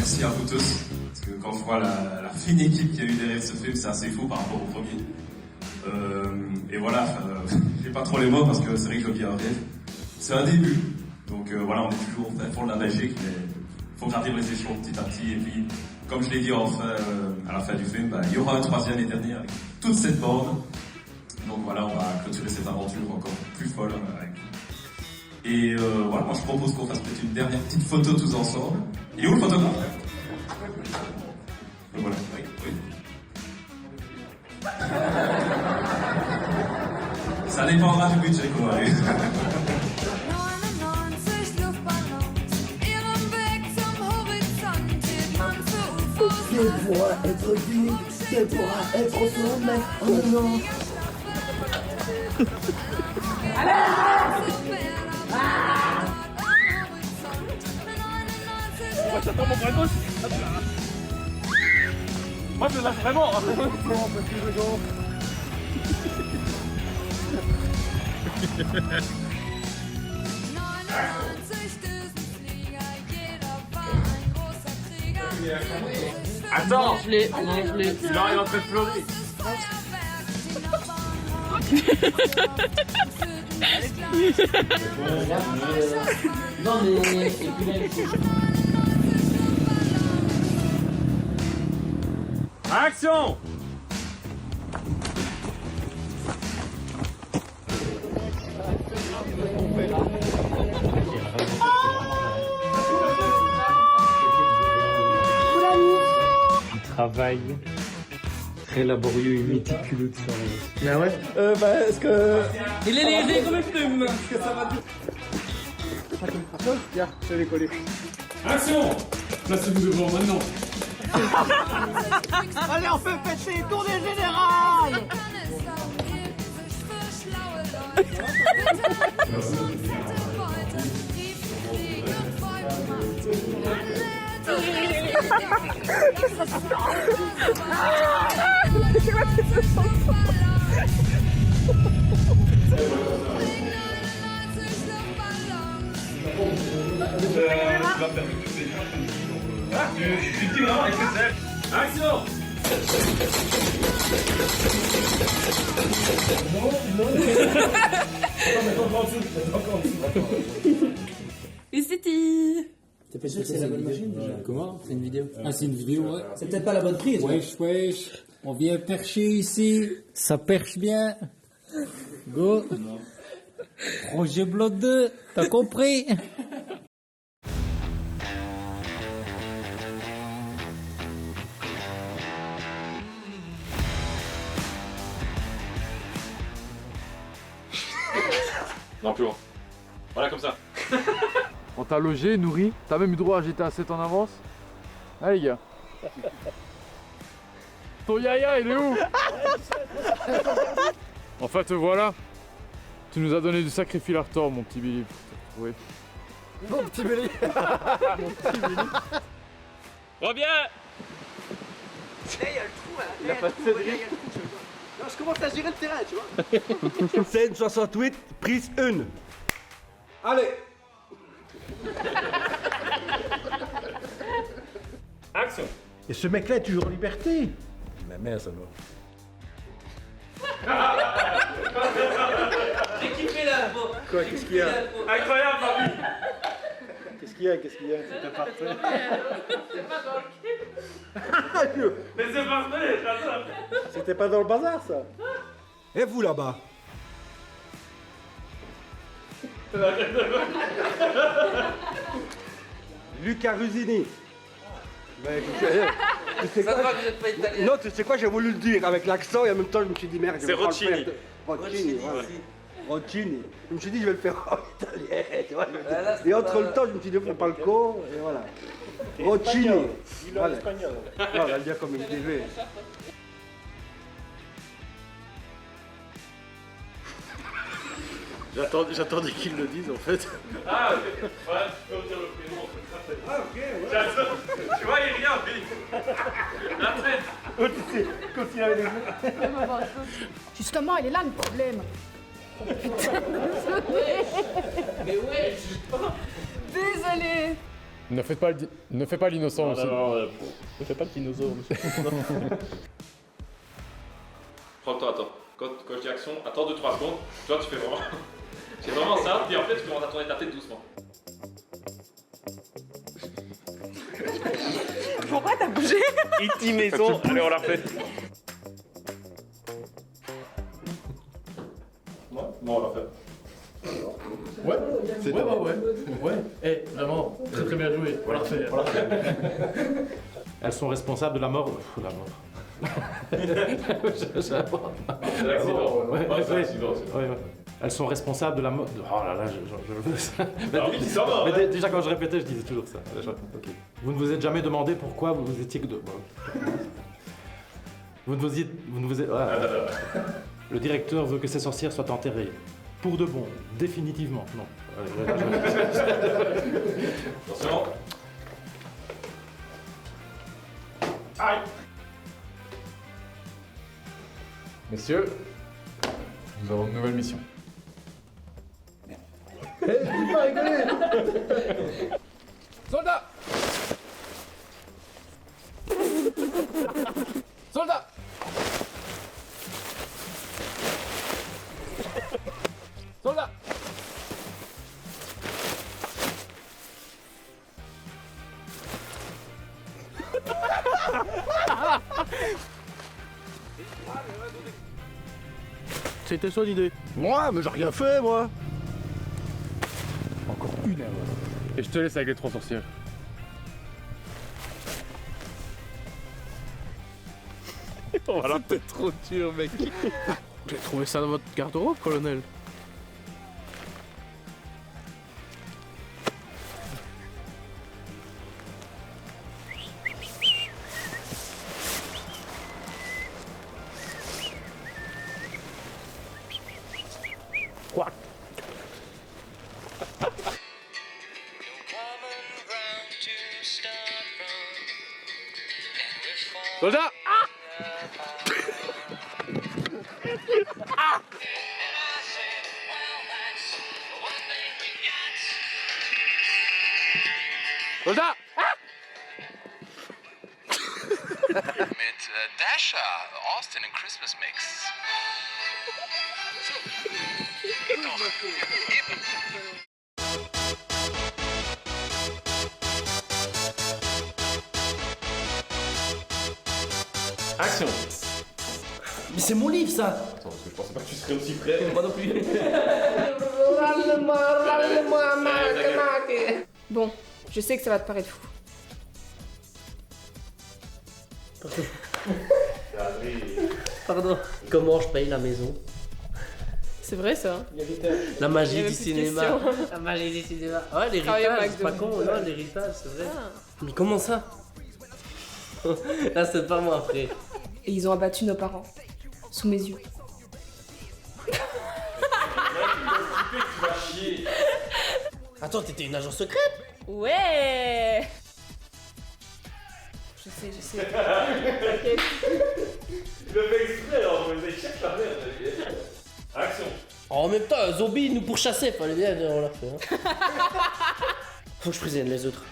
merci à vous tous. Parce que quand je vois la fine équipe qu'il y a eu derrière ce film, c'est assez fou par rapport au premier. Et voilà, j'ai pas trop les mots parce que c'est vrai que je vis un rêve. C'est un début, donc voilà, on est toujours au fond de la Belgique, mais il faut gravir les échelons petit à petit. Et puis, comme je l'ai dit à la fin du film, bah, il y aura un troisième et dernier avec toute cette bande. Donc voilà, on va clôturer cette aventure encore plus folle avec vous. Et voilà, moi je propose qu'on fasse peut-être une dernière petite photo tous ensemble. Il est où le photographe? Voilà, oui, oui. Ça dépendra du budget qu'on va aller. C'est pour être unique, c'est pour être au sommet. Oh non. J'attends mon bras gauche. Moi je lâche vraiment. Attends, Mange-les. il est en train de pleurer. Non mais c'est plus belle. Action! Travail très laborieux et méticuleux de surveillance. Mais ouais. Est-ce que. Il est léger comme une plume. Est-ce que ça va. Tiens, je vais coller. Action! Placez-vous devant maintenant. Allez, on fait péter, tournée générale. Je suis dit vraiment avec le Action! Et c'était. T'es pas sûr que c'est la bonne machine déjà? Comment? C'est une vidéo? Ah, c'est une vidéo, ouais. C'est peut-être pas la bonne prise. Wesh, wesh. On vient percher ici. Ça perche bien. Go. Projet Blood 2. T'as compris? Non, plus loin. Voilà, comme ça. On t'a logé, nourri, t'as même eu droit à GTA 7 en avance. Ah les gars. Ton yaya il est où? En fait voilà. Tu nous as donné du sacré fil à retordre mon petit Billy. Oui. Mon petit Billy. Reviens! Il y a le trou, hein. Il a pas de Cédric. Non, je commence à gérer le terrain, tu vois. Scène 68, prise 1. Allez. Action! Et ce mec-là est toujours en liberté. Ma mère, ça va. J'ai kiffé là. Quoi, qu'est-ce qu'il y a? Incroyable, ma vie! Qu'est-ce qu'il y a? Qu'est-ce qu'il y a? C'était parfait. C'est pas dans le cul. Mais c'est parfait, j'adore! C'était pas dans le bazar, ça. Et vous, là-bas? Luca Rusini. Ben, tu sais Ça quoi, va que vous n'êtes pas italien. non, tu sais quoi, j'ai voulu le dire avec l'accent et en même temps, je me suis dit merde. je vais C'est pas le Roccini. faire. Roccini, voilà. Roccini. Je me suis dit, je vais le faire en italien. Tu vois, Voilà, c'est et entre pas- le temps, je me suis dit, fais pas le con, et voilà. Roccini. Voilà. Non, on va le dire comme une TV. J'attendais qu'ils le disent en fait. Ah, ok. Ouais, tu peux dire le prénom. Ah, ok, ouais. J'adore. Tu vois, il est rien, Philippe. La traite. Continue avec les Justement, il est là le problème. Mais ouais, Désolée. Ne fais pas l'innocent aussi. Ne fais pas le dinosaure, monsieur. Prends le temps, attends. Quand je dis action, attends 2-3 secondes. Toi, tu fais vraiment. C'est vraiment ça, puis en fait, tu commences à tourner ta tête doucement. Pourquoi t'as bougé? E.T. maison. Allez, on la refait. Bon, on la fait. Ouais. Eh, vraiment, très bien joué. On la refait. Elles sont responsables de la mort. La mort. C'est l'accident. Ouais. Elles sont responsables de la mort. Oh là là, Alors, oui, ça va, mais déjà quand je répétais, je disais toujours ça. Ok. Vous ne vous êtes jamais demandé pourquoi vous étiez que deux. Vous ne vous êtes. Le directeur veut que ces sorcières soient enterrées. Pour de bon, définitivement. Non. Attention. Aïe. Messieurs, nous avons une nouvelle mission. Soldats! Soldats! Soldats! C'était son idée. Moi, mais j'ai rien fait, moi. Encore une erreur. Et je te laisse avec les 3 sorcières. Voilà. C'était trop dur, mec. J'ai trouvé ça dans votre garde-robe, colonel. Quoi? Soldat! Soldat! Mit Dasher, Austin and Christmas Mix. Action! Mais c'est mon livre, ça. Attends, parce que je pensais pas que tu serais aussi prêt. Moi non plus. Bon, je sais que ça va te paraître fou. Pardon. Comment je paye la maison? C'est vrai ça. La magie Il y avait du plus de cinéma. questions. La magie du cinéma. Ouais, Travailler au l'héritage, c'est pas McDo. con, non, l'héritage, c'est vrai. Ah. Mais comment ça? Là, c'est pas moi, après. Et ils ont abattu nos parents. Sous mes yeux. Attends, t'étais une agent secrète? Ouais. Je sais. T'inquiète. Il le fait exprès, alors on les cherche la merde. Action! En même temps, un zombie nous pourchassait, fallait bien on l'a fait. Hein. Faut que je prévienne les autres.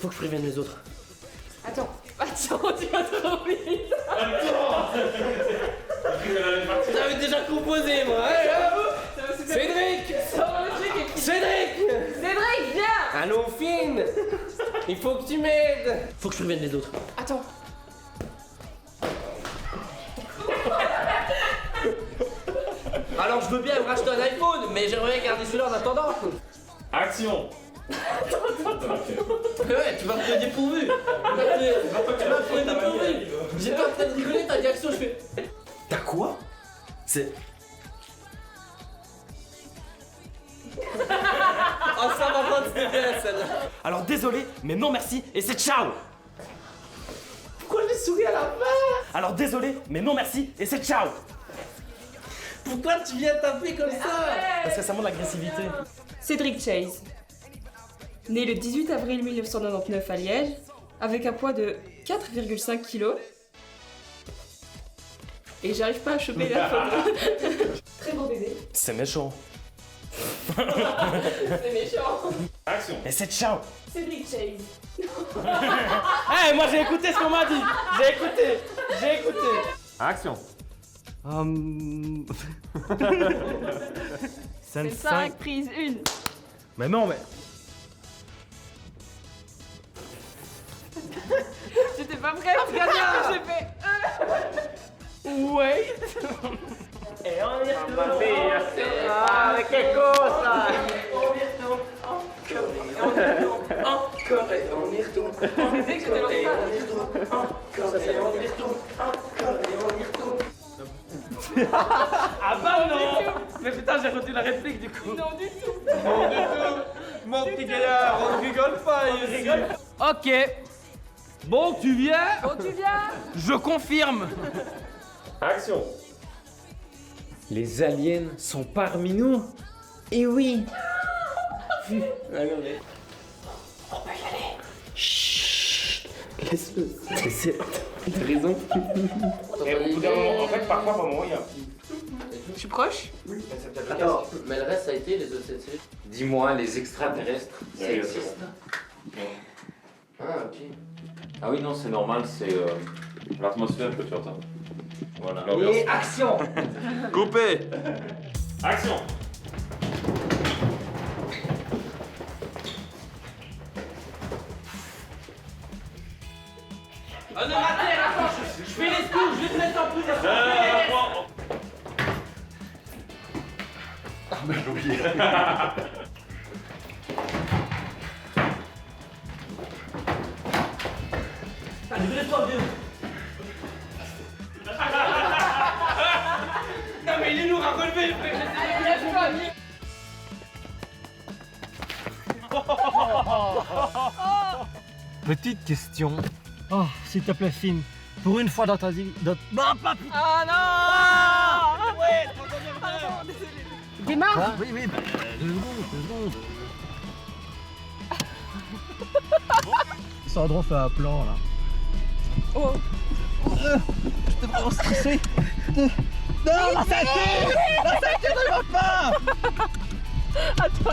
Faut que je prévienne les autres. Attends, tu vas trop vite. J'avais déjà composé, moi. Cédric! Cédric! Cédric, viens. Allô, Finn! Il faut que tu m'aides! Faut que je prévienne les autres. Attends. Alors, je veux bien me racheter un iPhone, mais j'aimerais garder celui-là en attendant. Action! Ouais, tu vas me donner dépourvu. Tu vas me donner dépourvu. J'étais en train de rigoler, t'as dit action, je fais. T'as quoi? C'est. Oh, ça va pas, c'était bien celle-là. Alors, désolé, mais non merci, et c'est ciao! Pourquoi j'ai souri à la fin? Alors, désolé, mais non merci, et c'est ciao! Pourquoi tu viens taper comme ça? Parce que ça montre l'agressivité. Cédric Chase. Né le 18 avril 1999 à Liège, avec un poids de 4,5 kg. Et j'arrive pas à choper la photo. Très beau bébé. C'est méchant. C'est méchant. Action. Et c'est ciao. Cédric Chase. Eh, moi j'ai écouté ce qu'on m'a dit. J'ai écouté. Action. C'est 5, prise 1. Mais non, mais. J'étais pas prête. J'ai fait. Ouais. Et on y retourne. Ah, mais quelle cosa! Encore et on y retourne. Je sais que j'étais lancée. Encore et on y retourne. Encore et on y retourne. Ah bah non. Mais putain, j'ai retenu la réplique du coup. Non du tout. Mon petit gaillard, on rigole pas ici. Ok. Bon, tu viens? Bon, tu viens? Je confirme. Action. Les aliens sont parmi nous. Et oui. Regardez. On peut y aller. Chut. Laisse-le. T'as raison. Et au bout d'un moment, en fait, parfois, par moment, il y a un petit. Je suis proche? Attends, mais le reste ça a été les OCC. Dis-moi, les extraterrestres, ça existe? Ah, ok. Ah oui, non, c'est normal, c'est. L'atmosphère que tu entends. Voilà. Et action! Coupé. Action. Oh non, attends, je fais les coups, je vais te mettre en plus. Ah, mais j'ai oublié. Allez, dresse-toi, vieux. Non, mais il est lourd à relever, frère. Lève-toi, Petite question. Oh, s'il te plaît, Finn. Pour une fois dans ta vie. Non, pas putain! Ah non! Ouais, Pardon, désolé. Démarre! Ah, oui, oui, bah, 2 secondes. Sandro fait un plan là. Oh! Je te vraiment stressé. Non, la ceinture! La ceinture ne va pas! Attends.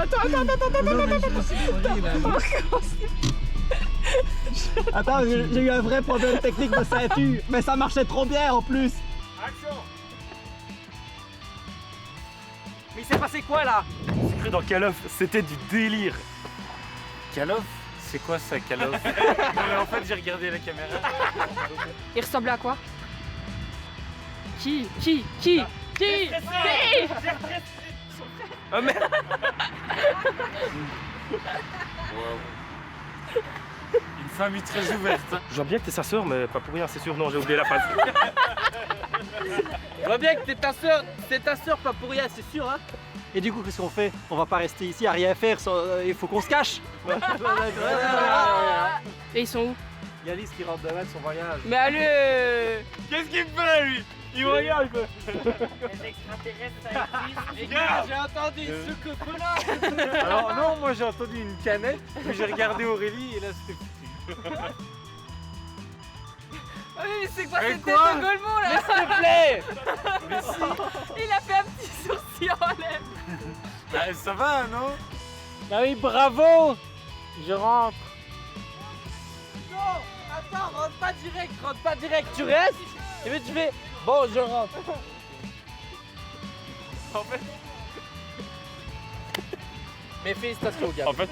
Attends, j'ai eu un vrai problème technique de ceinture, mais ça marchait trop bien en plus. Action. Mais il s'est passé quoi là? J'ai cru dans Call of, c'était du délire. Call of? C'est quoi ça, Call of? Non mais en fait j'ai regardé la caméra. Il ressemblait à quoi? Qui? Oh merde. Une famille très ouverte. Hein. Je vois bien que t'es sa sœur, mais pas pour rien, c'est sûr. Non, j'ai oublié la phrase. Je vois bien que t'es ta sœur, pas pour rien, c'est sûr, hein. Et du coup, qu'est-ce qu'on fait? On va pas rester ici à rien faire, il faut qu'on se cache. Et ils sont où? Il y a Lise qui rentre demain de son voyage. Mais allez! Qu'est-ce qu'il me fait lui? Il me regarde quoi. Les gars, j'ai entendu ce coco-là. Alors non, moi j'ai entendu une canette, puis j'ai regardé Aurélie et là c'était foutu. Oh, mais c'est quoi Mais cette quoi? tête au Golemont là? S'il te plaît. Il a fait un petit sourcil en l'air. Ah, ça va, non? Ah oui, bravo. Je rentre. Non, attends, rentre pas direct, tu restes et puis tu fais bon, je rentre. En fait. Mais félicitations, gars. En fait.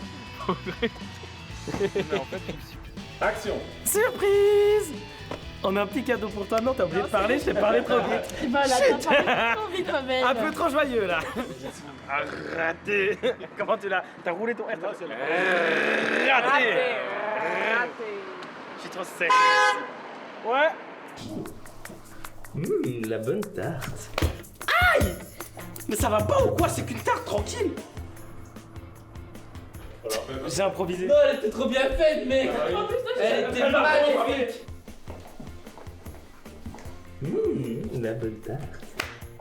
Mais en fait, Action. Surprise! On a un petit cadeau pour toi. Non, t'as oublié de parler, je t'ai parlé trop vite. Voilà, t'as parlé trop vite, Rebelle. Un peu trop joyeux là. Raté. Comment tu l'as? T'as roulé ton R. Raté. Je suis trop sec. Ouais. La bonne tarte. Aïe! Mais ça va pas ou quoi? C'est qu'une tarte, tranquille. J'ai improvisé. Non, elle était trop bien faite, mec. Elle était magnifique. La bonne tarte.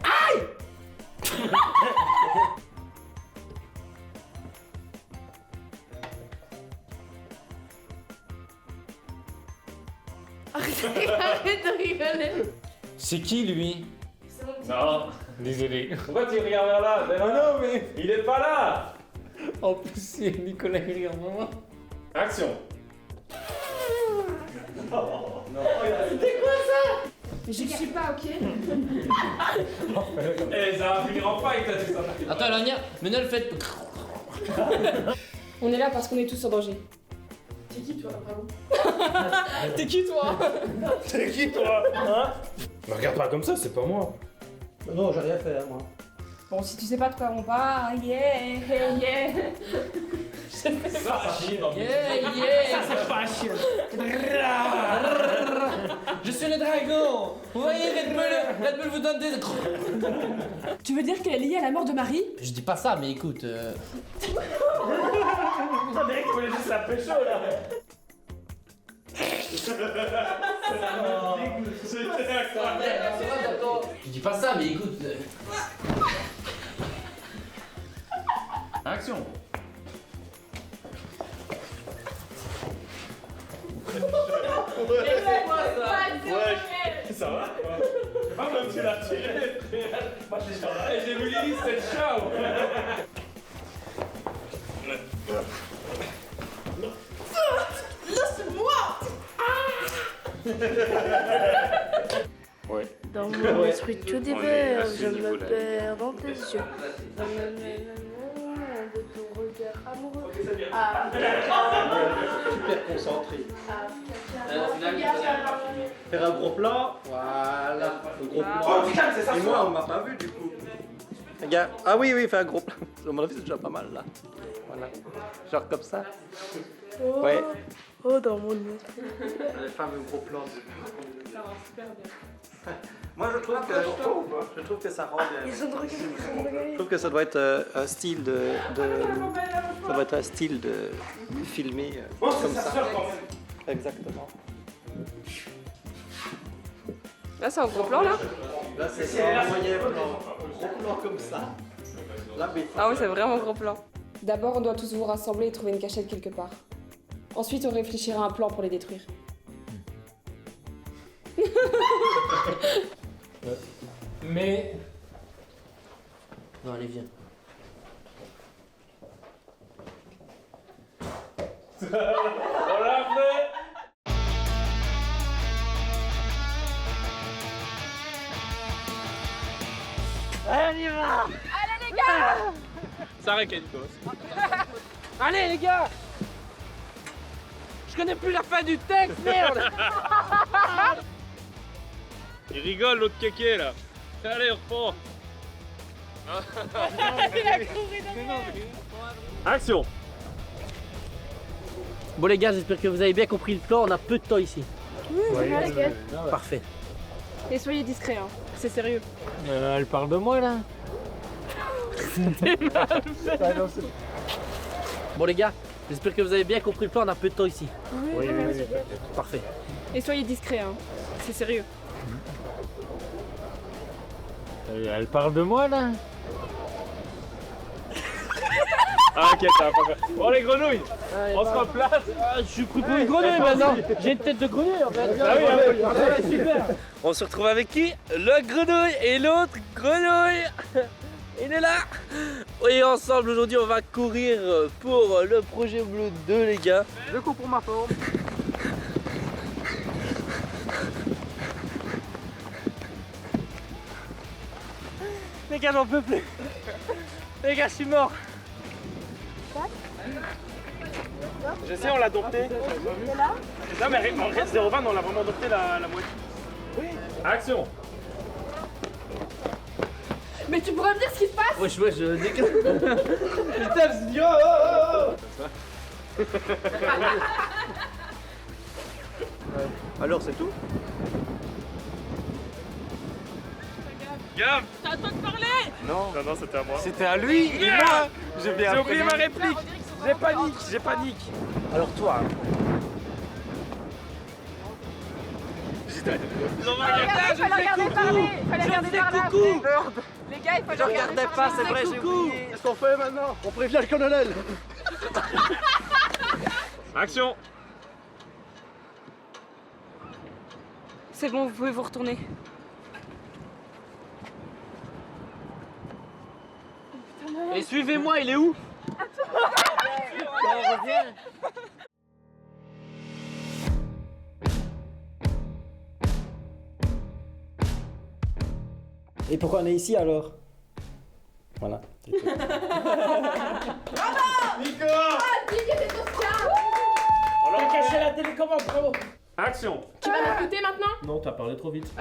Aïe! Arrête de rigoler. C'est qui lui? Non, désolé. Pourquoi tu regardes vers là? Ben non, mais il est pas là. En plus, c'est Nicolas qui regarde moi. Action. Mais je suis pas ok. Eh, ça va finir en fight, là, tout ça. Attends, Lania, mais ne le faites pas. On est là parce qu'on est tous en danger. T'es qui toi, vraiment? T'es qui toi? C'est qui, toi? Hein? Me regarde pas comme ça, c'est pas moi. Non, j'ai rien fait, moi. Bon, si tu sais pas de quoi on parle, yeah. Ça chie dans le C'est pas chiant. Je suis le dragon. Vous voyez, Red Bull vous donne des... Tu veux dire qu'elle est liée à la mort de Marie? Je dis pas ça, mais écoute... On dirait qu'il voulait juste la pécho, là. C'était incroyable. Je dis pas ça, mais écoute... Action. Ça va? Ah, même tu l'as tiré. J'ai vu Lily, c'était ciao. Dans mon esprit tout déverse, je me perds dans tes yeux. Dans de ton regard amoureux. Super concentré. Faire un gros plan. Voilà. Un gros plan. Oh putain, c'est ça. Et moi, on m'a pas vu du coup. Regarde. Ah oui, faire un gros plan. À mon avis, c'est déjà pas mal là. Voilà. Genre comme ça. Oh. Ouais. Oh, dans mon esprit. Les fameux gros plans. Ça rend super bien. Moi, je trouve que ça rend bien. Ils ont regardé. Je trouve que ça doit être un style ça doit être un style de filmer comme ça. Exactement. Là, c'est un gros plan, là? Là, c'est un moyen plan. Gros plan comme ça. Là, mais... Ah oui, c'est vraiment gros plan. D'abord, on doit tous vous rassembler et trouver une cachette quelque part. Ensuite, on réfléchira à un plan pour les détruire. Mais... Non, allez, viens. On l'a fait. Allez, on y va! Allez, les gars! Ça raquette, quoi. Allez, les gars! Je connais plus la fin du texte, merde! Il rigole, l'autre kéké, là. Allez, reprends. Action. Bon les gars, j'espère que vous avez bien compris le plan, on a peu de temps ici. Parfait. Et soyez discrets, hein. C'est sérieux. Elle parle de moi, là. Bon les gars, j'espère que vous avez bien compris le plan, on a peu de temps ici. Oui. Parfait. Et soyez discrets, hein. C'est sérieux. Elle parle de moi, là. Ah, ok, ça va pas faire. Oh, les grenouilles. On se replace. Je suis pris pour une grenouille maintenant. J'ai une tête de grenouille en fait. Ah oui, Super. On se retrouve avec qui? Le grenouille et l'autre grenouille. Il est là. Et ensemble aujourd'hui on va courir pour le projet bleu 2 les gars. Je cours pour ma forme. Les gars j'en peux plus. Les gars je suis mort. J'essaie, on l'a dompté. Non, mais en vrai, 0,20, on l'a vraiment dompté la moitié. Oui. Action. Mais tu pourrais me dire ce qui se passe? Wesh, je décale. Putain, c'est idiot. Alors, c'est tout? Gab. C'est à toi de parler! Non, c'était à moi. C'était à lui et moi. J'ai oublié ma réplique. J'ai panique. Alors toi. Ils ont regardé, Il fallait regarder parler! Il fallait regarder parler coucou. Les gars, il fallait regarder parler! Pas, c'est vrai, j'ai oublié. Qu'est-ce qu'on fait maintenant? On prévient le colonel. Action. C'est bon, vous pouvez vous retourner. Et suivez-moi, il est où? Et pourquoi on est ici alors? Voilà. Nico! On a caché la télécommande, bravo. Action. Tu vas m'écouter maintenant? Non, t'as parlé trop vite.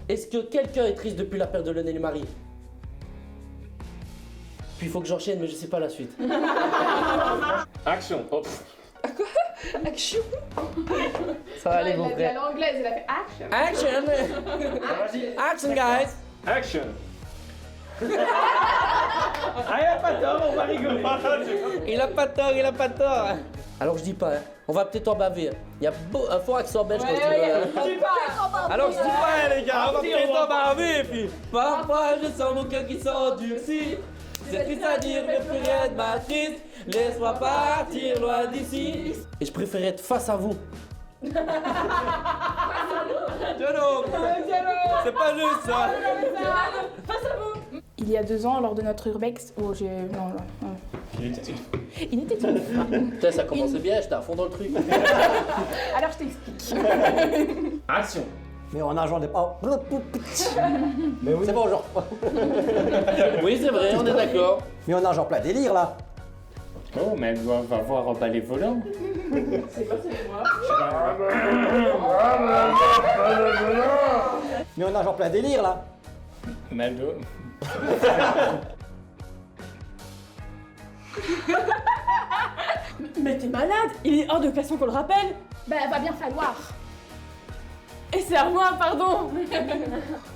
Est-ce que quelqu'un est triste depuis la perte de Lionel Marie? Puis il faut que j'enchaîne, mais je sais pas la suite. Action. Oh. Action! Ça va aller, Il mon a dit à frère. l'anglaise, il a fait action! Action! Action, guys! Action. Ah, il a pas tort, on va rigoler. Il a pas tort, il a pas tort. Alors je dis pas, hein. On va peut-être en baver. Hein. Il y a un fort accent belge quand je dis Alors je dis pas, hein, les gars, on va peut-être en baver. Puis parfois je sens mon cœur qui s'endurcit. C'est triste à dire, mais plus rien ne m'attriste. Laisse-moi partir loin d'ici. Et je préfère être face à vous. C'est pas juste ça. Il y a 2 ans, lors de notre urbex, oh j'ai... Non. Il était une fois. Putain, ça commençait bien, j'étais à fond dans le truc. Alors je t'explique. Action. Mais en argent, on n'est pas. Mais oui. C'est bon, genre. Oui, c'est vrai, on est d'accord. Mais on a genre plein délire là. Oh, mais elle doit avoir emballé volant. C'est pas moi. Mais on a genre plein délire là. Mais elle doit... Mais t'es malade! Il est hors de question qu'on le rappelle! Ben, va bien falloir! Et c'est à moi, pardon!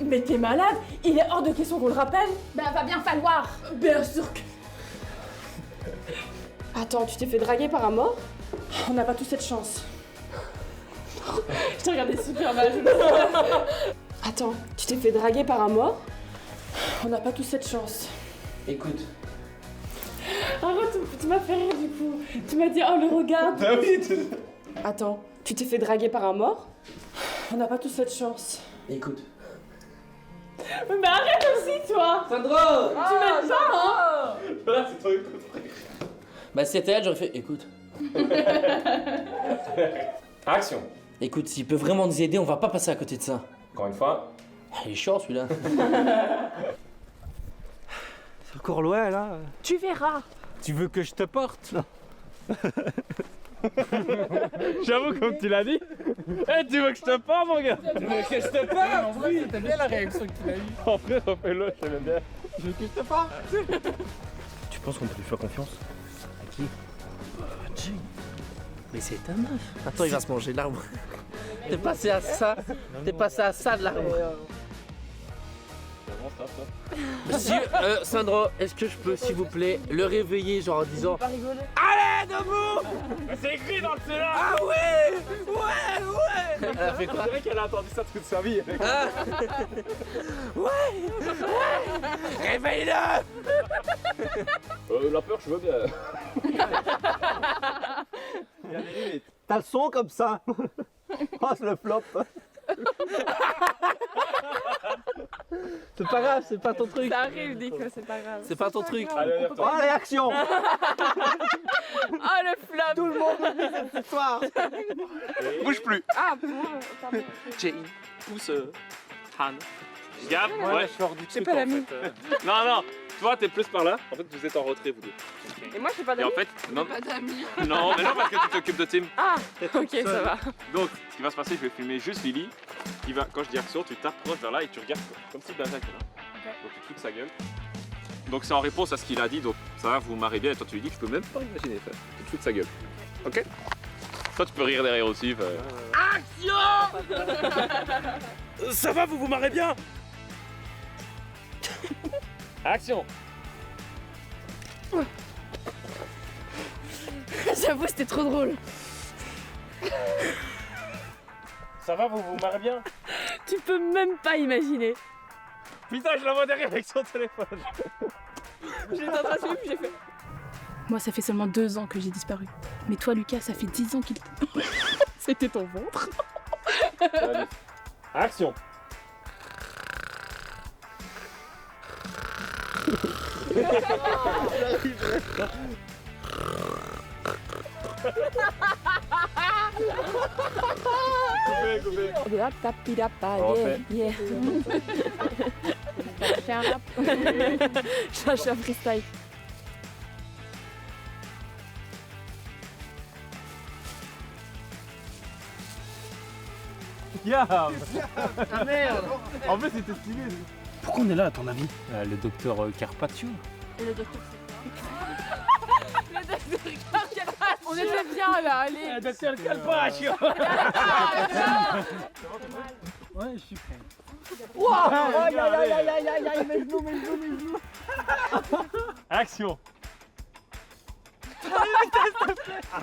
Mais t'es malade! Il est hors de question qu'on le rappelle! Ben, va bien falloir! Bien sûr que... Attends, tu t'es fait draguer par un mort? On n'a pas tous cette chance. Je t'ai regardé super mal. Attends, tu t'es fait draguer par un mort? On n'a pas tous cette chance. Écoute. Arrête, tu m'as fait rire du coup. Tu m'as dit, oh le regard. Attends, tu t'es fait draguer par un mort? On n'a pas tous cette chance. Écoute. Mais arrête aussi, toi. Sandro! Tu m'aimes pas, hein? Là, c'est ton écoute. Bah, si c'était elle, j'aurais fait écoute. Action. Écoute, s'il peut vraiment nous aider, on va pas passer à côté de ça. Encore une fois. Il est chiant celui-là. C'est encore loin là. Tu verras. Tu veux que je te porte? J'avoue, comme tu l'as dit. Eh, tu veux que je te porte, mon gars? Tu veux que je te porte? Oui, c'était bien la réaction que tu as eue. En vrai, refais-le, je t'aime bien. Je veux que je te porte. Tu penses qu'on peut lui faire confiance? À qui? Jay. Mais c'est ta meuf. Attends, il va se manger l'arbre. T'es passé à ça. T'es passé à ça de l'arbre. Si, Sandro, est-ce que je peux, s'il vous plaît, le réveiller, genre en disant allez, debout! C'est écrit dans le scénario. Ah ouais! Ouais! Elle a fait quoi? C'est vrai qu'elle a entendu ça toute sa vie. Ah. Ouais! Réveille-le! La peur, je veux bien. T'as le son comme ça. Oh, c'est le flop. C'est pas grave, c'est pas ton truc. Ça arrive, Nico, c'est pas grave. C'est pas ton truc. Allez, Oh, réaction. Oh, le flop! Tout le monde dit cette histoire. Bouge plus. Ah, pardon. Jane, pousse Han. Gab, ouais. J'ai pas l'ami. Non, non. Toi, t'es plus par là. En fait, vous êtes en retrait, vous deux. Et moi, je fais pas Et d'amis? en fait, non. Pas d'amis. Non, mais non, parce que tu t'occupes de Tim. Ah, ok, ça va. Donc, ce qui va se passer, je vais filmer juste Lily. Qui va, quand je dis action, tu t'approches vers là et tu regardes comme si Benjamin était là. Donc, tu fous sa gueule. Donc, c'est en réponse à ce qu'il a dit. Donc, ça va, vous vous marrez bien. Et toi, tu lui dis que je peux même pas imaginer ça. Tu te fous de sa gueule. Ok? Toi, tu peux rire derrière aussi. Action! Ça va, vous vous marrez bien? Action! J'avoue, c'était trop drôle. Ça va, vous vous marrez bien? Tu peux même pas imaginer. Putain, je la vois derrière avec son téléphone. J'étais en train de suivre, puis j'ai fait. Moi, ça fait seulement 2 ans que j'ai disparu. Mais toi, Lucas, ça fait 10 ans qu'il. C'était ton ventre. Allez. Action! Je fais un freestyle. Ah merde. En plus c'était stylé. Pourquoi on est là à ton avis? Le docteur Carpaccio. Et le docteur le docteur Carpaccio. On était bien là, allez. Le docteur Carpaccio. Ouais, je suis prêt. Wow. Aïe, aïe, aïe, aïe, aïe, aïe, mes genoux, mes genoux, mes genoux. Action.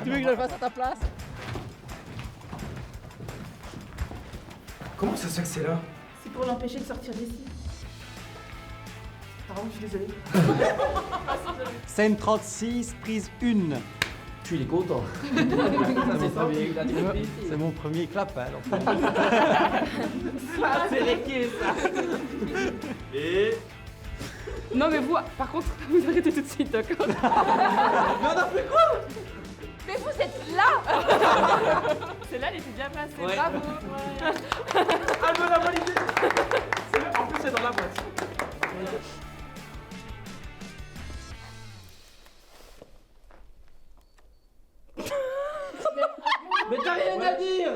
Tu veux que je le fasse à ta place? Comment ça se fait que c'est là? C'est pour l'empêcher de sortir d'ici. Pardon, je suis désolée. Scène 36, prise 1. Tu es content. C'est mon premier clap, hein, donc. C'est réqué ça. Et... Non mais vous, par contre, vous arrêtez tout de suite, d'accord? Mais on a fait quoi? Mais vous êtes là. Celle-là, elle était bien placée, Ouais. bravo. Ah, elle me l'a validé. En plus, c'est dans la boîte. Mais t'as rien à dire.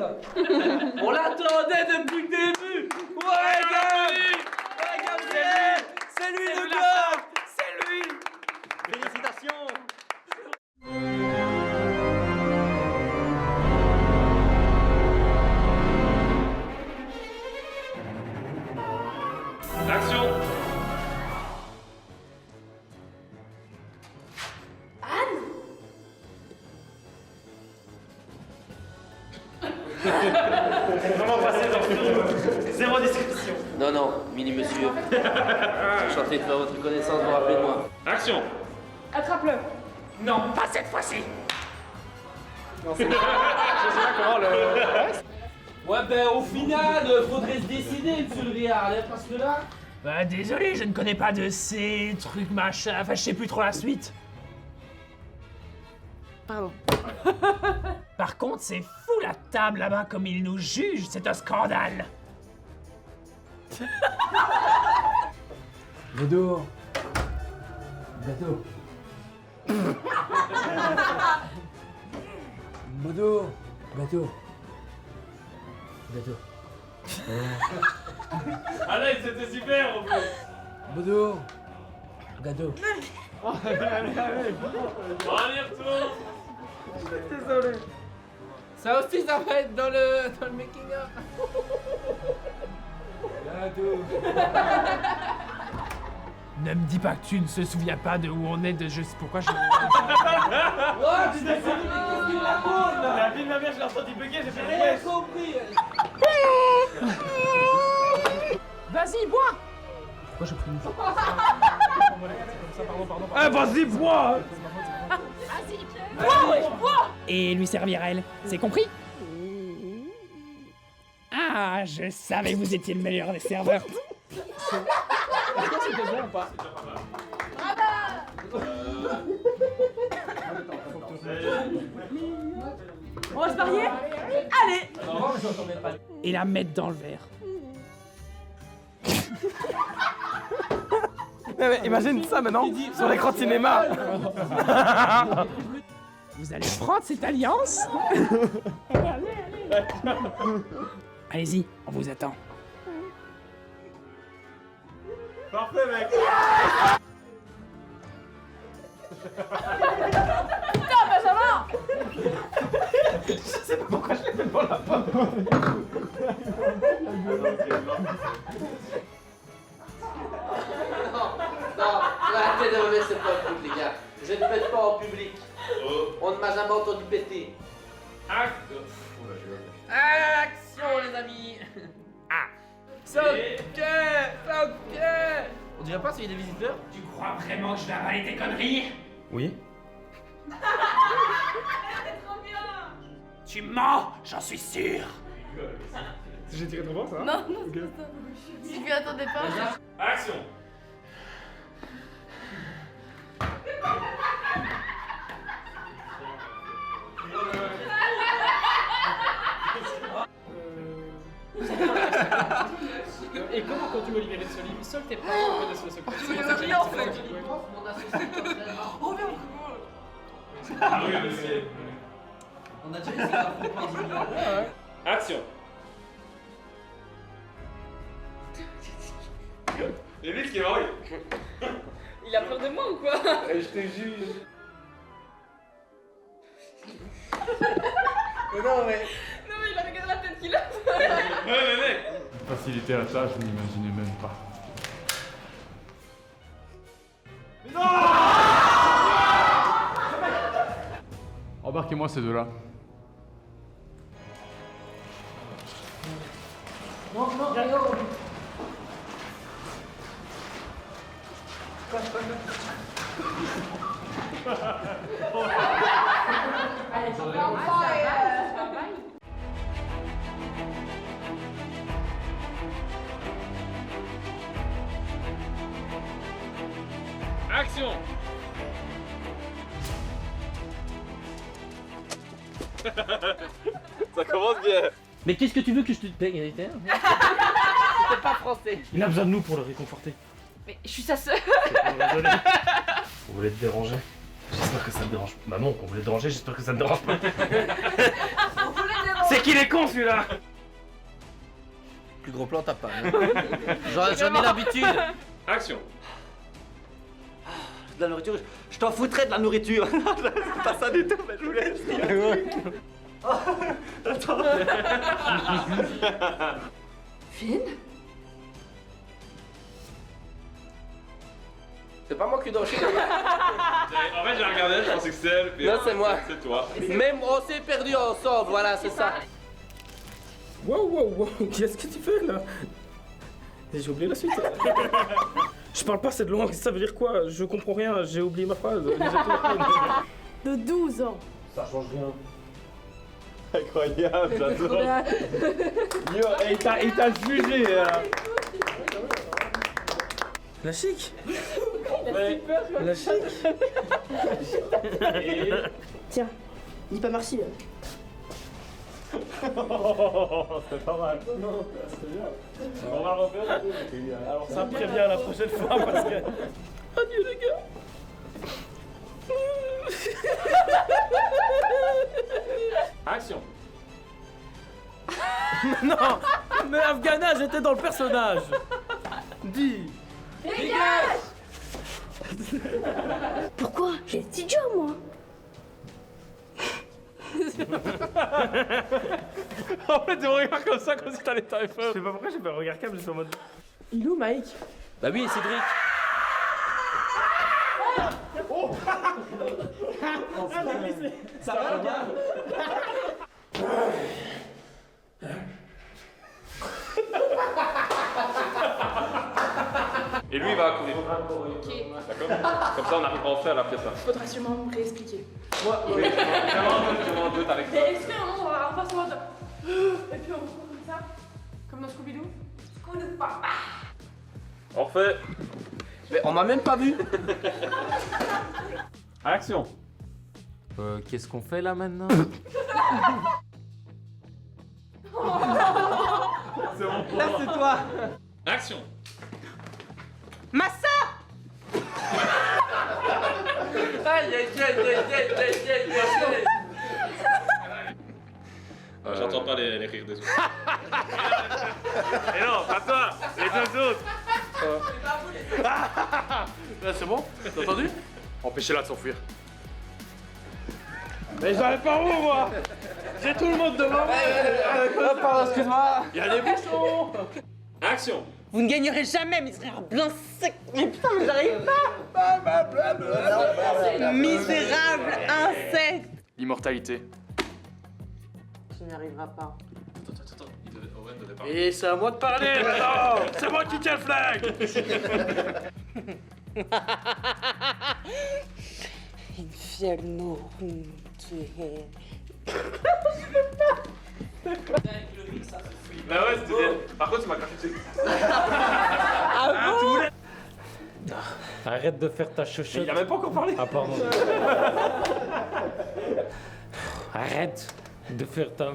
On l'attendait depuis le début. Ouais, Gab. Ouais, Gab, c'est lui le gars. C'est lui. Félicitations. Action. C'est vraiment passé dans le film. Zéro description. Non, non, mini monsieur. Enchanté de faire votre connaissance, vous rappelez de moi. Action. Attrape-le. Non, pas cette fois-ci. Je sais pas comment le... Ouais, ben au final, faudrait se décider, monsieur le Riard, parce que là... Bah désolé, je ne connais pas de ces trucs machin, enfin je sais plus trop la suite. Pardon. Par contre, c'est fou la table là-bas comme ils nous jugent, c'est un scandale. Bodo. Gâteau. Bodo. Gâteau. Gâteau. Alex, c'était super en plus. Bodo. Gâteau. Bon, allez, retourne. Désolé. Ça aussi, ça va être dans le making of. Gâteau. Ne me dis pas que tu ne te souviens pas de où on est, de je sais pourquoi je... Oh, tu t'es fait une question de la boule là. La vie de ma mère, je l'ai entendu bugger, j'ai fait J'ai rien compris. Vas-y, bois. Pourquoi j'ai pris une fois? Eh, vas-y, bois. Et lui servir à elle, c'est compris? Ah, je savais que vous étiez le meilleur des serveurs. Est-ce que c'était bon ou pas? On va se marier? Allez. Et la mettre dans le verre. Mais imagine ça maintenant sur l'écran de cinéma. Vous allez prendre cette alliance? Allez-y, on vous attend. Parfait, mec. Putain, Benjamin. Je sais pas pourquoi je l'ai fait pour la pomme. Non, arrêtez de me laisser pas le coup, les gars. Je ne pète pas en public. On ne m'a jamais entendu péter. Action, les amis. On dirait pas s'il y a des visiteurs? Tu crois vraiment que je vais avaler tes conneries? Oui. Tu mens, j'en suis sûr. J'ai tiré trop fort, ça? Non, non, c'est ça. Si tu attendais pas. Action. Oh merde. Ah oui, monsieur. On a déjà essayé la proposition. Action. Et lui, ce qui est marrant, Il a peur de moi ou quoi? je te jure. Non mais il a regardé la tête qu'il a. Ouais, mec. Faciliter la tâche, je n'imaginais même pas. Embarquez-moi ces deux-là. Action. Ça commence bien. Mais qu'est-ce que tu veux que je te paye? C'était pas français. Il a besoin de nous pour le réconforter. Mais je suis sa sœur. Désolé. On voulait te déranger. J'espère que ça te dérange. Bah non, qu'on voulait te déranger, j'espère que ça te dérange pas. C'est qu'il est con celui-là. plus gros plan t'as pas. Hein. J'en ai l'habitude. Action. De la nourriture, je t'en foutrais de la nourriture. C'est pas ça du tout, mais je vous laisse. Oh, attends. Finn? C'est pas moi qui dois chier. En fait, j'ai regardé, je pensais que c'est elle. puis Non, c'est moi. C'est toi. Même on s'est perdu ensemble, voilà, c'est ça. Wow, qu'est-ce que tu fais là? J'ai oublié la suite. Je parle pas cette langue, ça veut dire quoi? Je comprends rien, j'ai oublié ma phrase. De 12 ans. Ça change rien. Incroyable, j'adore. Yo, et il t'a jugé là. La chic. Ouais. La chic. Tiens, dis pas merci. Oh, c'est pas mal. Non, c'est bien. On va le refaire. Alors Ça me prévient la prochaine fois parce que... Adieu les gars. Action. Non, mais Afghana, j'étais dans le personnage. Dis. Dégage. Pourquoi? J'ai des petits jours, moi. En fait, tu me regardes comme ça, comme si t'allais t'arriver. Je sais pas pourquoi j'ai fait un regard câble, j'étais en mode... Il est où, Mike? Bah oui, Cédric. Ça va, gars. Et lui, il va courir. D'accord. Comme ça, on arrivera enfin à la pièce là. Faudra sûrement me réexpliquer. Oui, vraiment deux, t'as Et exprès, on passe en mode. Et puis on court comme ça. Comme dans Scooby-Doo. Scooby-Doo, papa. On refait. Mais on m'a même pas vu. Action. Qu'est-ce qu'on fait là maintenant? Là, c'est toi. Action. Massa. Aïe, aïe, aïe, aïe, aïe, aïe, aïe, aïe. J'entends pas les rires des autres. Et non, pas toi, les deux autres. Là, c'est bon? T'as entendu? Empêchez-la de s'enfuir. Mais j'arrive pas où, moi? J'ai tout le monde devant moi. Pardon, excuse-moi. Il y a des bouchons. Action. Vous ne gagnerez jamais, misérable blanc sec. Mais putain, mais j'arrive pas. Misérable insecte. L'immortalité. Tu n'y arriveras pas. Attends, Owen devait parler. Et c'est à moi de parler maintenant. C'est moi qui tiens le flag. Infierno. Bah ouais, c'était bien. Par contre, tu m'as craché dessus. Arrête de faire ta chochotte. Il a même pas encore parlé. Ah pardon. Arrête de faire ta...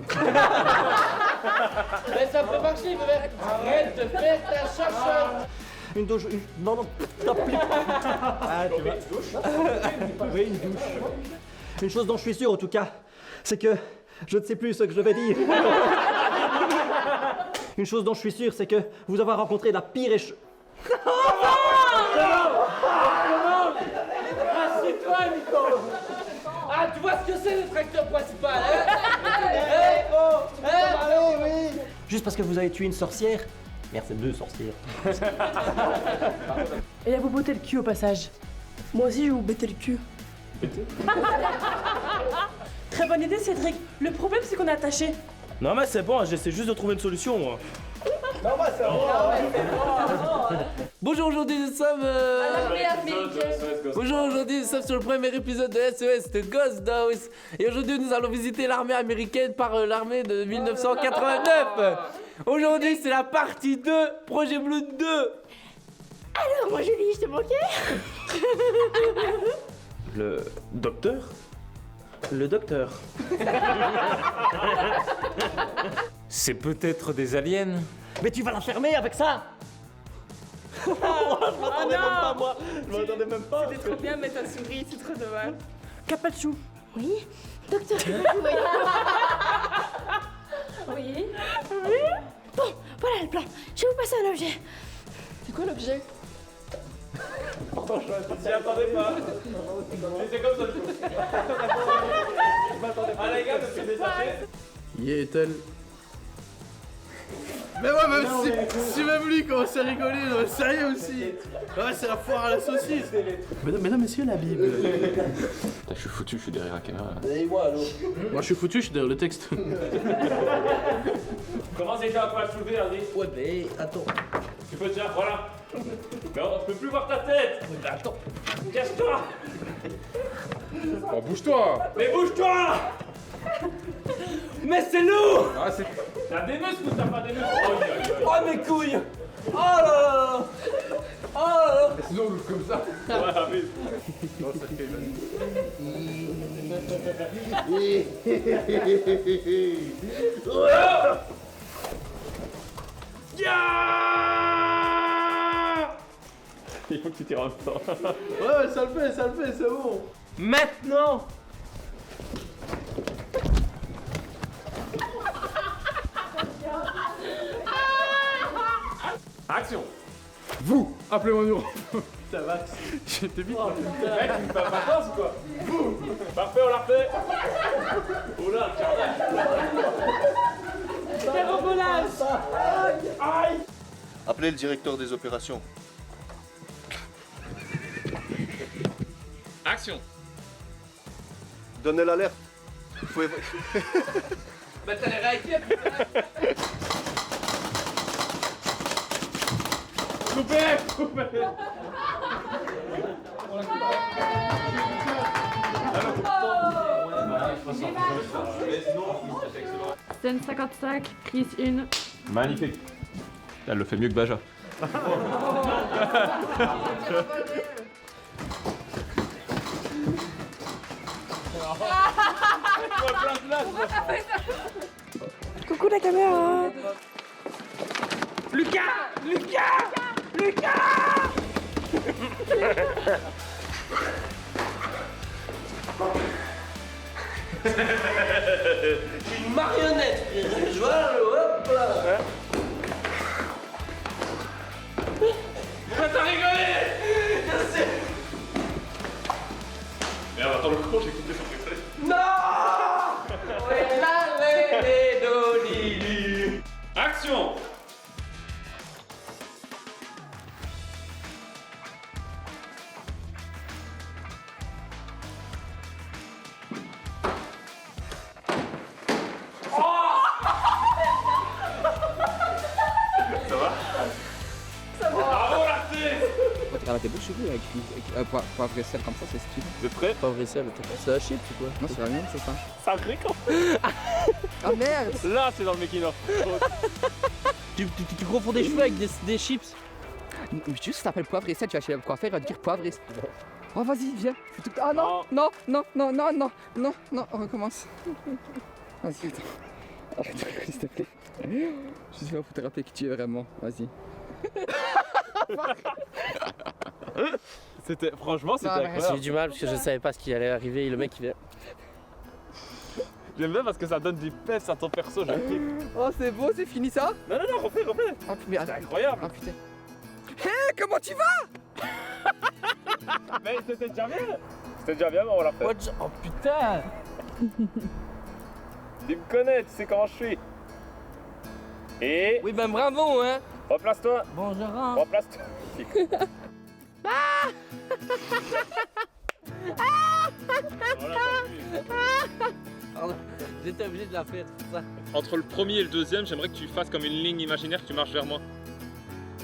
Mais ça peut marcher, bébé. Arrête de faire ta chachotte. Une douche, non, t'as plus... Ah, tu vois. Oui, une douche. Une chose dont je suis sûr, en tout cas, c'est que je ne sais plus ce que je vais dire. Une chose dont je suis sûr, c'est que vous avez rencontré la pire Assieds-toi, Nico. Ah, tu vois ce que c'est le tracteur principal, hein? Oui. Juste parce que vous avez tué une sorcière. Merde, c'est 2 sorcières. Et à vous botter le cul au passage. Moi aussi, je vais vous bêter le cul. Très bonne idée, Cédric. Le problème, c'est qu'on est attaché. Non mais c'est bon, j'essaie juste de trouver une solution moi. Bonjour, aujourd'hui nous sommes... Bonjour, aujourd'hui nous sommes sur le premier épisode de SOS de Ghost House. Et aujourd'hui nous allons visiter l'armée américaine par l'armée de 1989. Aujourd'hui c'est la partie 2, Projet Blue 2. Alors, moi, Julie, je te manquais? Le docteur? Le docteur. C'est peut-être des aliens. Mais tu vas la fermer avec ça. Je m'attendais même pas, moi. Je m'attendais même pas. C'était trop bien de mettre un souris, c'est trop dommage. Capachou. Oui? Docteur Oui? Oui? Bon, voilà le plan. Je vais vous passer un objet. C'est quoi l'objet? J'y attendais pas. C'était comme ça. Ah les gars, je me suis détaché. Est-elle? Mais ouais, même si même lui commence à rigoler, non, mais sérieux aussi. Ouais, c'est la foire à la saucisse. Mesdames, messieurs, la Bible. Je suis foutu, je suis derrière la caméra. Et moi alors? Moi je suis foutu, je suis derrière le texte. Comment c'est déjà à le soulever, André? Ouais, mais attends. Tu peux déjà, voilà. Mais on peut plus voir ta tête. Mais attends. Cache-toi. Oh, bouge-toi. Mais bouge-toi. Mais c'est lourd. Ah, c'est... T'as des muscles ou t'as pas des muscles? Oh mes couilles. Oh là là. Oh là là. Sinon on l'ouvre comme ça. Ouais, mais... Non, ça fait mal. Il faut que tu tires en même temps. Ouais, ça le fait, c'est bon. Maintenant. Action. Vous, appelez-moi numéro. Ça va. J'étais vite. Mec, tu me fais pas force ou quoi? Vous. Parfait, on la refait. Oula, le carnage. Carambolage. Appelez le directeur des opérations. Action. Donnez l'alerte. Vous pouvez... Bah t'as les réactifs. Coupez. Scène 55, prise 1. Magnifique. Elle le fait mieux que Baja. Coucou la caméra. Lucas. Je suis une marionnette, je vois, hop là. Pourquoi t'as rigolé? Merde, attends le con, j'ai coupé son préféré. Non. Ouais, les doni. Action. T'es beau chez vous avec poivre et sel comme ça, c'est stylé. Vous êtes prêts? Poivre et sel, c'est la chip ou quoi? Non, c'est la mienne, c'est ça. Ça quand. Ah merde. Là, c'est dans le making-of. Tu confonds des cheveux avec des chips. Juste ça s'appelle poivre et sel, tu vas chez le coiffeur, il va te dire poivre et sel. Oh vas-y, viens. Ah non, non, on recommence. Vas-y, attends. Arrête, s'il te plaît. Je suis là pour te rappeler qui tu es vraiment, vas-y. Franchement, c'était J'ai eu incroyable. du mal parce que je savais pas ce qui allait arriver et le mec il vient. J'aime bien parce que ça donne du peps à ton perso, je kiffe. Oh, c'est beau, c'est fini ça? Non, refais. Oh, putain. C'est incroyable. Oh, putain. Hé, comment tu vas? Mais c'était déjà bien. C'était déjà bien, mais on l'a fait. Oh putain. Tu me connais, tu sais comment je suis. Et... Oui, ben bravo, hein. Replace-toi. Bonjour. Hein. Replace-toi. Pardon, j'étais obligé de la faire, c'est ça. Entre le premier et le deuxième, j'aimerais que tu fasses comme une ligne imaginaire, que tu marches vers moi.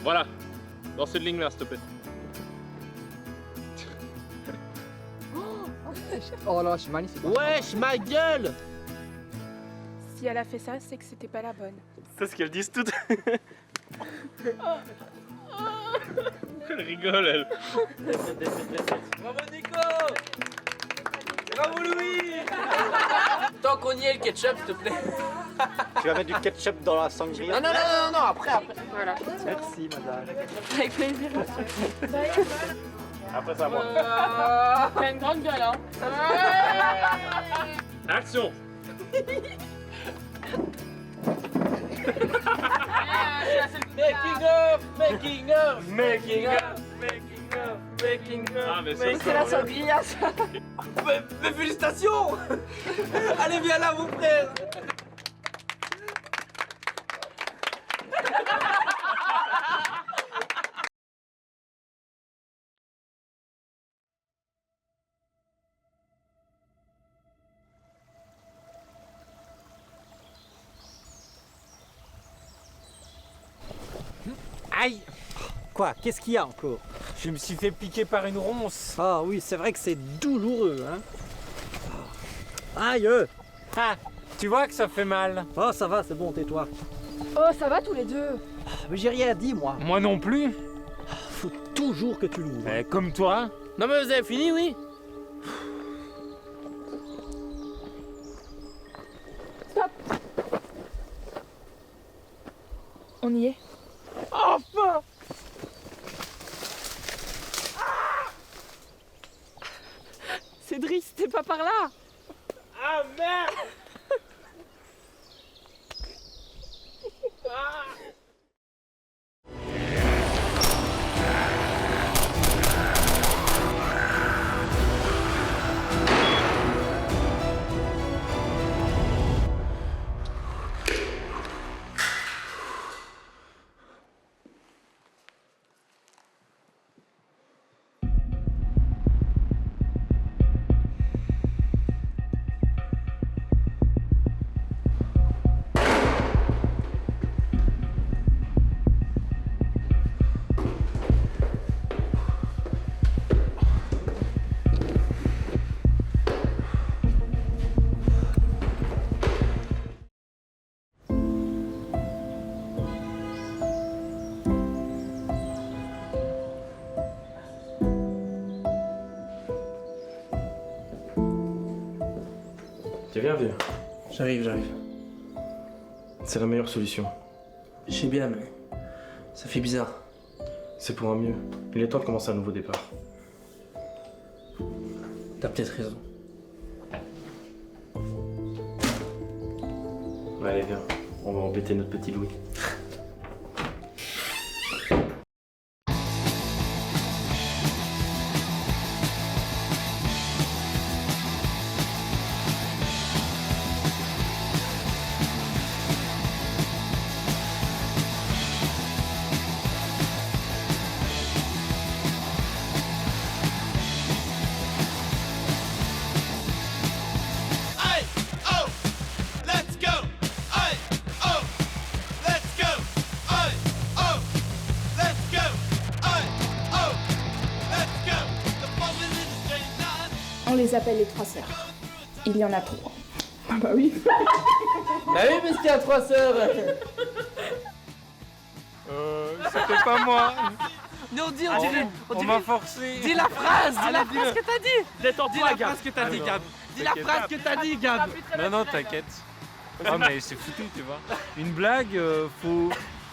Voilà. Dans cette ligne-là, s'il te plaît. Oh là, je suis magnifique. Wesh, ma gueule. Si elle a fait ça, c'est que c'était pas la bonne. C'est ce qu'elles disent toutes. Elle rigole, elle. Bravo Nico. Bravo Louis. Tant qu'on y est, le ketchup, s'il te plaît. Tu vas mettre du ketchup dans la sangria? Non, après. Voilà. Merci, madame. Avec plaisir. Après ça, moi. T'as une grande gueule, hein. Action. Making of. Ah, mais c'est C'est la sangria, ça. Mais félicitations. Allez, viens là, mon frère. Aïe! Quoi? Qu'est-ce qu'il y a encore? Je me suis fait piquer par une ronce. Ah oui, c'est vrai que c'est douloureux, hein? Aïe! Ah, tu vois que ça fait mal. Oh, ça va, c'est bon, tais-toi. Oh, ça va tous les deux. Mais j'ai rien dit, moi. Moi non plus. Faut toujours que tu l'ouvres. Comme toi. Non mais vous avez fini, oui? Stop. On y est. Enfin. Cédric, c'était pas par là. Ah merde. Viens, viens. J'arrive. C'est la meilleure solution. Je sais bien, mais ça fait bizarre. C'est pour un mieux. Il est temps de commencer un nouveau départ. T'as peut-être raison. Allez, viens. On va embêter notre petit Louis. On les appelle les trois sœurs. Il y en a trois. Ah bah oui. Bah oui, parce qu'il y a trois sœurs. C'était pas moi. Non, On m'a forcé. Dis la phrase, dis la phrase que t'as dit. Détends-toi, Dis la Gab. phrase que t'as dit, Ah, Gab. non. Dis la phrase que t'as dit, Gab. Non, t'inquiète. Ah, mais c'est foutu, tu vois. Une blague, faut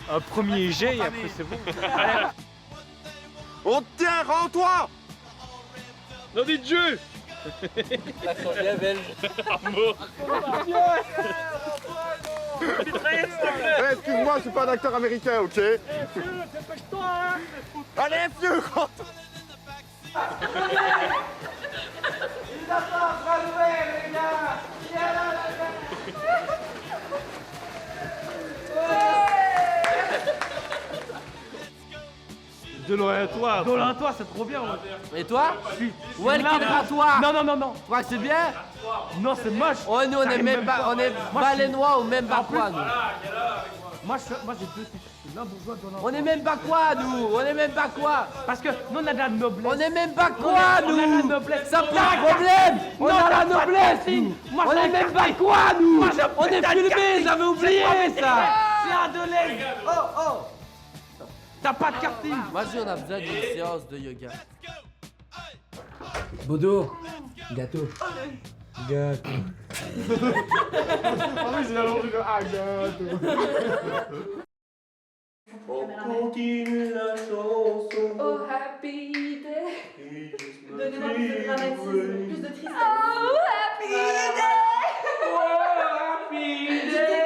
un premier jet et après c'est bon. Allez. On te tient, rends-toi! Non, dit Dieu! L'accent bien belge. Excuse-moi, je suis pas un acteur américain, ok? Allez, vieux, rentre! De loin à toi. De loin à toi, c'est trop bien. Et toi? Welcome à toi. Non. Tu crois que c'est bien? Non, c'est moche. Oh, nous, on est même pas, on est balénois ou même pas quoi, nous. Moi, j'ai deux titres. Je suis l'un bourgeois, de l'un. On est même pas quoi, nous? On est même pas quoi? Parce que nous, on a de la noblesse. On est même pas quoi, nous? On a la noblesse. Ça pose problème. On a la noblesse, nous. On est même pas quoi, nous? On est filmé, j'avais oublié ça. C'est un de l'aide. Oh. T'as pas de karting. Vas-y, on a besoin d'une séance de yoga. Bodo, gâteau. Gâteau. Ah oui, c'est la langue de gâteau. On continue la chanson. Oh happy day. Donnez-moi plus de dramatisme, plus de tristesse. Oh happy day. Oh happy day.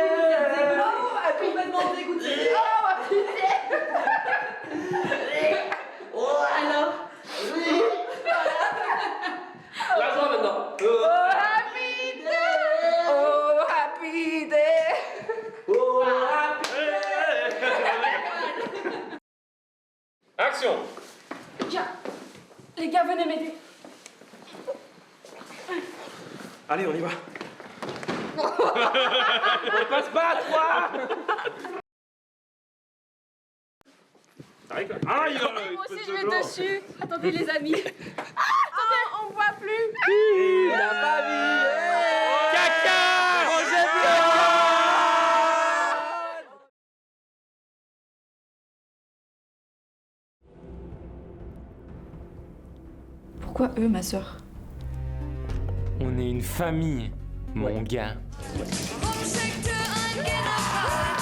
Oh complètement dégoûté. Oh happy day. Oh alors. Oui. La joie maintenant. Oh happy day. Oh happy day. Oh happy Action! Tiens, les gars, venez m'aider. Allez, on y va. On passe pas à 3. Aïe! Moi aussi, je vais dessus. Attendez, les amis. Attendez, on voit plus. La famille. Caca. Pourquoi eux, ma sœur? On est une famille, mon gars.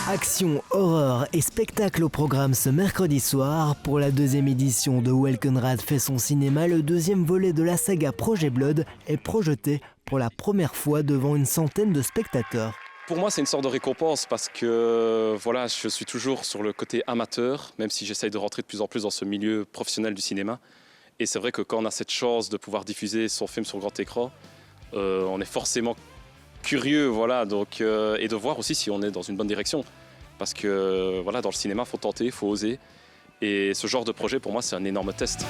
Action, horreur et spectacle au programme ce mercredi soir. Pour la deuxième édition de Welkenrad fait son cinéma, le deuxième volet de la saga Projet Blood est projeté pour la première fois devant une centaine de spectateurs. Pour moi, c'est une sorte de récompense parce que voilà, je suis toujours sur le côté amateur, même si j'essaye de rentrer de plus en plus dans ce milieu professionnel du cinéma. Et c'est vrai que quand on a cette chance de pouvoir diffuser son film sur grand écran, on est forcément curieux, voilà, donc, et de voir aussi si on est dans une bonne direction. Parce que voilà, dans le cinéma, il faut tenter, il faut oser. Et ce genre de projet, pour moi, c'est un énorme test.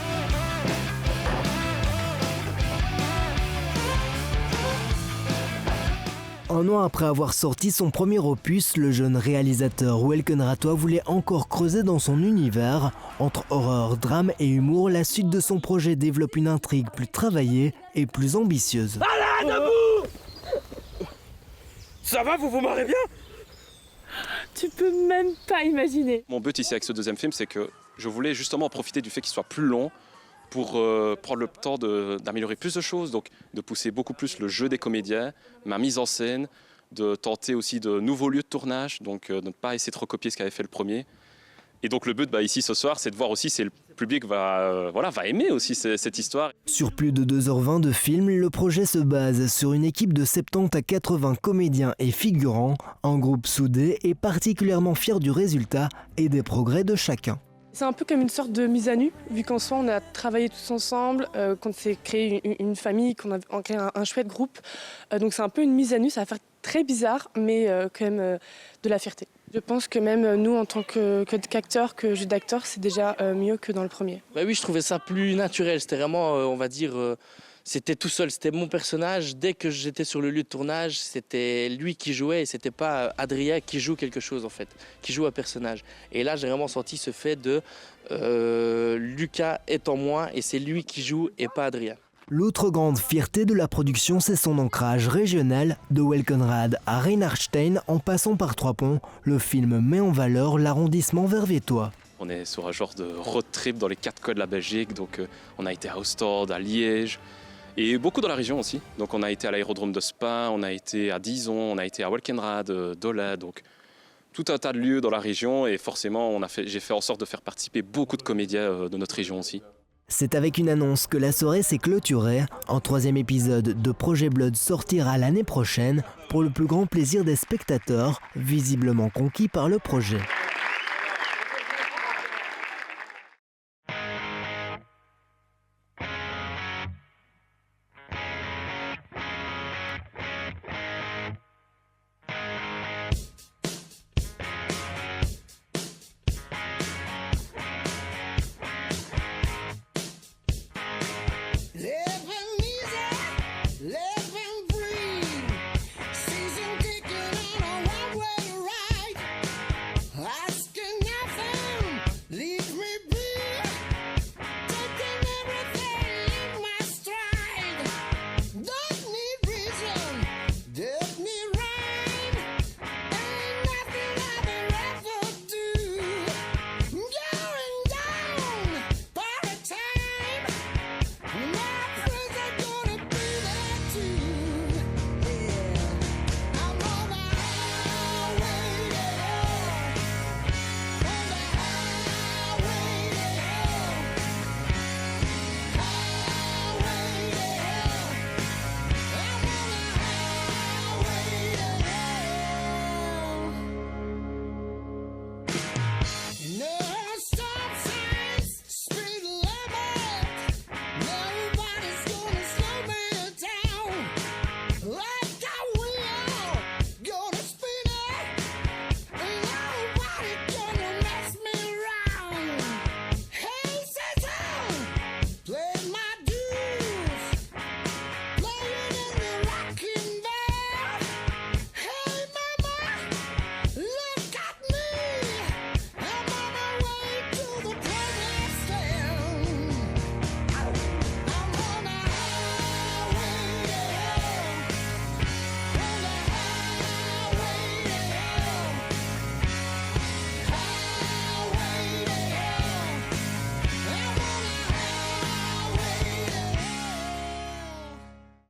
Un an après avoir sorti son premier opus, le jeune réalisateur Welkenratois voulait encore creuser dans son univers. Entre horreur, drame et humour, la suite de son projet développe une intrigue plus travaillée et plus ambitieuse. Voilà, debout. Ça va, vous vous marrez bien? Tu peux même pas imaginer. Mon but ici avec ce deuxième film, c'est que je voulais justement profiter du fait qu'il soit plus long pour prendre le temps d'améliorer plus de choses, donc de pousser beaucoup plus le jeu des comédiens, ma mise en scène, de tenter aussi de nouveaux lieux de tournage, donc de ne pas essayer de recopier ce qu'avait fait le premier. Et donc le but ici ce soir, c'est de voir aussi si le public va aimer aussi cette histoire. Sur plus de 2h20 de film, le projet se base sur une équipe de 70 à 80 comédiens et figurants, un groupe soudé et particulièrement fier du résultat et des progrès de chacun. C'est un peu comme une sorte de mise à nu, vu qu'en soi on a travaillé tous ensemble, qu'on s'est créé une famille, qu'on a créé un chouette groupe. Donc c'est un peu une mise à nu, ça va faire très bizarre, mais quand même de la fierté. Je pense que même nous, en tant qu'acteurs, que jeu d'acteur, c'est déjà mieux que dans le premier. Bah oui, je trouvais ça plus naturel, c'était vraiment, on va dire, c'était tout seul, c'était mon personnage. Dès que j'étais sur le lieu de tournage, c'était lui qui jouait et c'était pas Adrien qui joue quelque chose en fait, qui joue un personnage. Et là, j'ai vraiment senti ce fait de Lucas est en moi et c'est lui qui joue et pas Adrien. L'autre grande fierté de la production, c'est son ancrage régional, de Welkenrad à Reinhardstein en passant par Trois-Ponts. Le film met en valeur l'arrondissement verviétois. On est sur un genre de road trip dans les 4 coins de la Belgique, donc on a été à Ostende, à Liège, et beaucoup dans la région aussi. Donc on a été à l'aérodrome de Spa, on a été à Dizon, on a été à Welkenrad, Dola, donc tout un tas de lieux dans la région et forcément j'ai fait en sorte de faire participer beaucoup de comédiens de notre région aussi. C'est avec une annonce que la soirée s'est clôturée. Un 3e épisode de Projet Blood sortira l'année prochaine pour le plus grand plaisir des spectateurs, visiblement conquis par le projet.